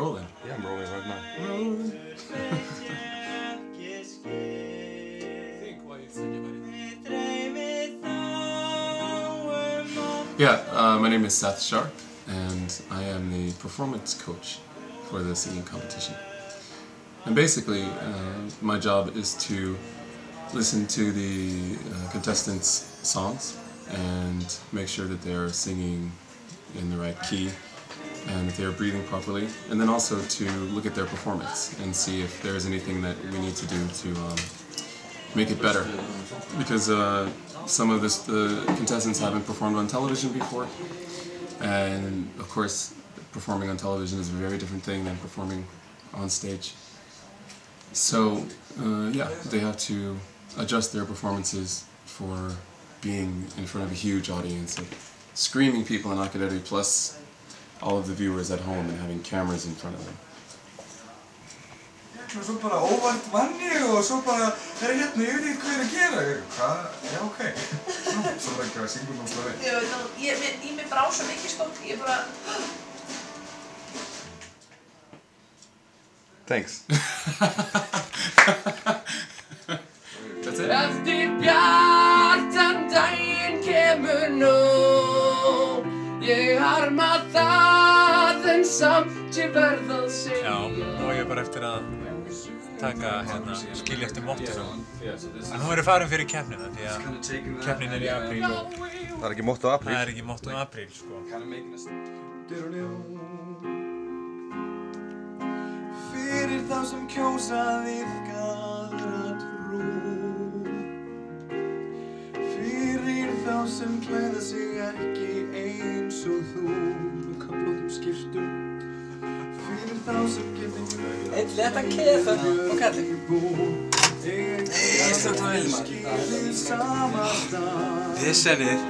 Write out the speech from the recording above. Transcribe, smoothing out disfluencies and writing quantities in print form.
rolling. Yeah, I'm rolling right now. Rolling. Yeah, my name is Seth Sharp, and I am the performance coach for the singing competition. And basically, my job is to listen to the contestants' songs and make sure that they're singing in the right key and that they're breathing properly, and then also to look at their performance and see if there's anything that we need to do to make it better. Because some of the contestants haven't performed on television before, and of course performing on television is a very different thing than performing on stage. So yeah, they have to adjust their performances for being in front of a huge audience of screaming people in Akureyri, plus all of the viewers at home and having cameras in front of them. Og svo bara óvart vann ég og svo bara hérna, ég veit ekki hvað að gera. Hvað? Já, ok. Svo bara ekki að syngur náttúrulega vel. Ég mig brá svo mikið sko, ég bara... Thanks. That's it. Eftir bjartan daginn kemur nóg. Ég harma það en samt ég verð að segja. Já, nú er ég bara eftir að taka skilja eftir mottinu. En nú erum við farin fyrir keppnina því að keppnin í apríl og Það ekki motto apríl. það ekki motto apríl sko. Fyrir þá sem kjósa að iðka aðra trú. Fyrir þá sem klæða sig ekki eins og þú. Köflóttum skyrtum. Fyrir þá sem getur Einn léttan kefa og kalli. Ég slögt á heilum. Vissenið.